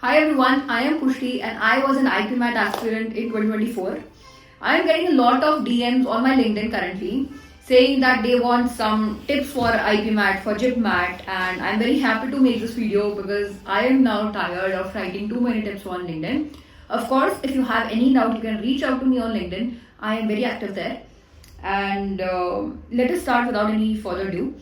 Hi everyone, I am Pushti and I was an IPMAT aspirant in 2024. I am getting a lot of DMs on my LinkedIn currently saying that they want some tips for IPMAT, for GIPMAT, and I'm very happy to make this video because I am now tired of writing too many tips on LinkedIn. Of course, if you have any doubt, you can reach out to me on LinkedIn. I am very active there. And let us start without any further ado.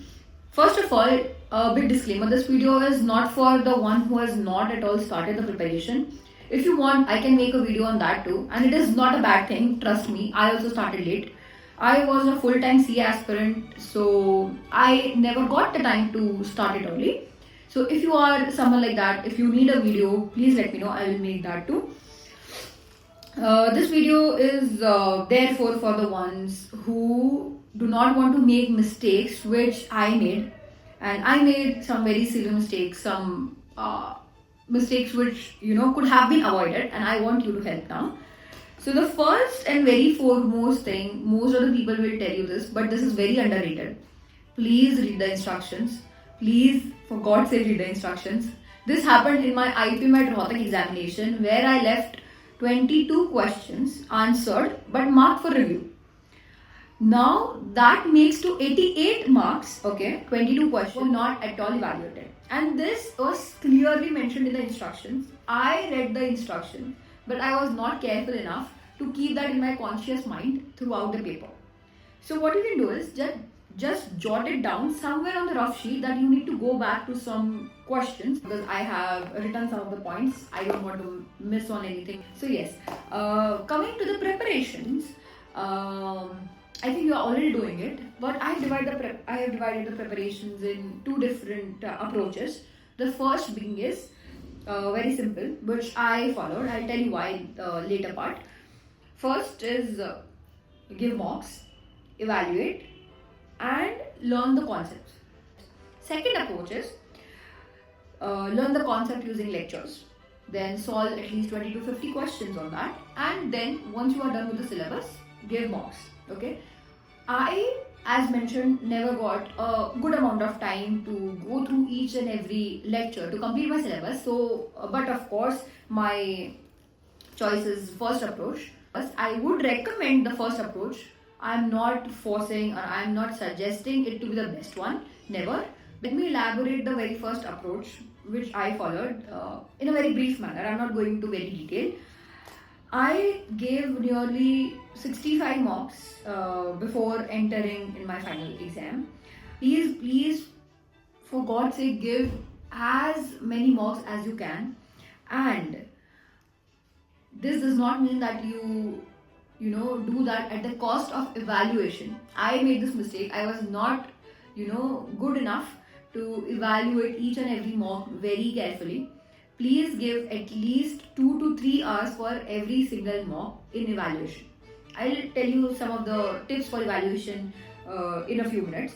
First of all, a big disclaimer, this video is not for the one who has not at all started the preparation. If you want, I can make a video on that too, and it is not a bad thing, trust me. I also started late. I was a full-time CA aspirant, so I never got the time to start it early. So if you are someone like that, if you need a video, please let me know. I will make that too. This video is therefore for the ones who do not want to make mistakes which I made, and I made some very silly mistakes, some mistakes which could have been avoided, and I want you to help now. So the first and very foremost thing, most of the people will tell you this, but this is very underrated. Please read the instructions. Please, for God's sake, read the instructions. This happened in my IPMAT Rohtak examination where I left 22 questions answered but marked for review. Now that makes to 88 marks, okay, 22 questions were not at all evaluated. And this was clearly mentioned in the instructions. I read the instructions, but I was not careful enough to keep that in my conscious mind throughout the paper. So what you can do is just jot it down somewhere on the rough sheet that you need to go back to some questions, because I have written some of the points. I don't want to miss on anything. So yes, coming to the preparations, I think you are already doing it, but I have divided the preparations in two different approaches. The first being is very simple, which I followed. I'll tell you why the later part. First is give mocks, evaluate, and learn the concepts. Second approach is learn the concept using lectures, then solve at least 20 to 50 questions on that, and then once you are done with the syllabus, give mocks. Okay, I, as mentioned, never got a good amount of time to go through each and every lecture to complete my syllabus. So, but of course, my choice is first approach. I would recommend the first approach. I'm not forcing or I'm not suggesting it to be the best one. Never. Let me elaborate the very first approach which I followed in a very brief manner. I'm not going into very detail. I gave nearly 65 marks before entering in my final exam. Please, for God's sake, give as many marks as you can. And this does not mean that you do that at the cost of evaluation. I made this mistake. I was not good enough to evaluate each and every mock very carefully. Please give at least 2 to 3 hours for every single mock in evaluation. I'll tell you some of the tips for evaluation in a few minutes.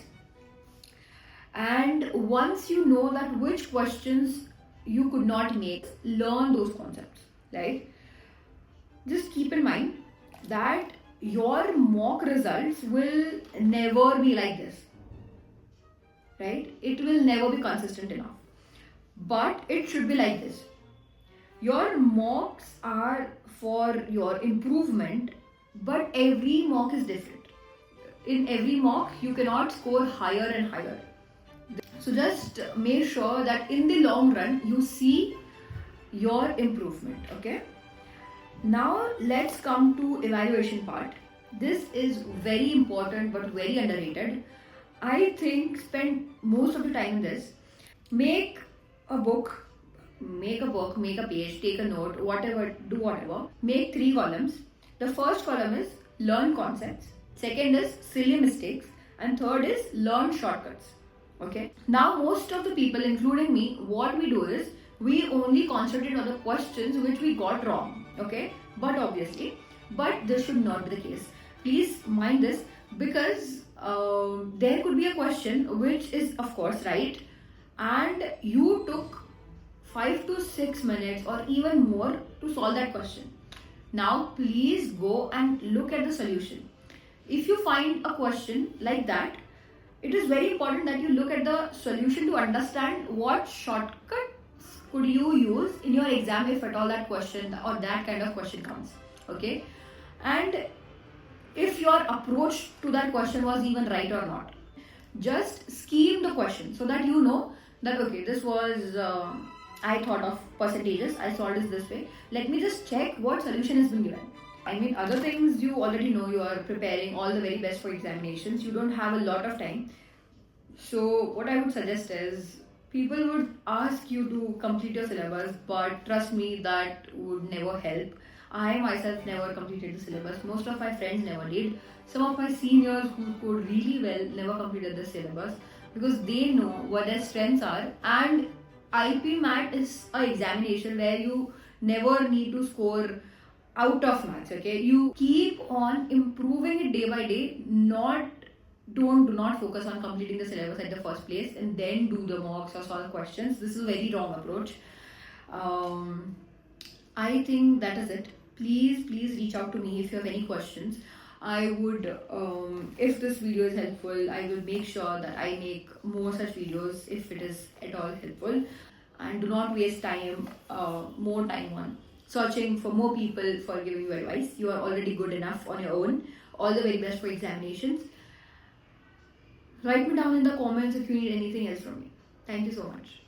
And once you know that which questions you could not make, learn those concepts, right? Just keep in mind that your mock results will never be like this, right? It will never be consistent enough, but it should be like this. Your mocks are for your improvement, but every mock is different. In every mock, you cannot score higher and higher. So just make sure that in the long run, you see your improvement, okay? Now let's come to evaluation part. This is very important but very underrated. I think spend most of the time in this. Make a book, make a page, take a note, whatever, do whatever. Make 3 columns. The first column is learn concepts. Second is silly mistakes. And third is learn shortcuts. Okay. Now most of the people, including me, what we do is we only concentrate on the questions which we got wrong. Okay. But this should not be the case. Please mind this, because there could be a question which is of course right, and you took 5 to 6 minutes or even more to solve that question. Now please go and look at the solution. If you find a question like that, it is very important that you look at the solution to understand what shortcut could you use in your exam if at all that question or that kind of question comes. Okay, and if your approach to that question was even right or not. Just scheme the question so that you know that okay, this was I thought of percentages, I solved this way. Let me just check what solution has been given. I mean, other things you already know, you are preparing all the very best for examinations. You don't have a lot of time. So, what I would suggest is people would ask you to complete your syllabus, but trust me, that would never help. I myself never completed the syllabus. Most of my friends never did. Some of my seniors who could really well never completed the syllabus because they know what their strengths are. And IPMAT is a examination where you never need to score out of maths. Okay, you keep on improving it day by day. Do not focus on completing the syllabus at the first place and then do the mocks or solve questions. This is a very wrong approach. um, I think that is it. Please reach out to me if you have any questions. I would, if this video is helpful, I will make sure that I make more such videos if it is at all helpful. And do not waste time, more time on searching for more people for giving you advice. You are already good enough on your own. All the very best for examinations. Write me down in the comments if you need anything else from me. Thank you so much.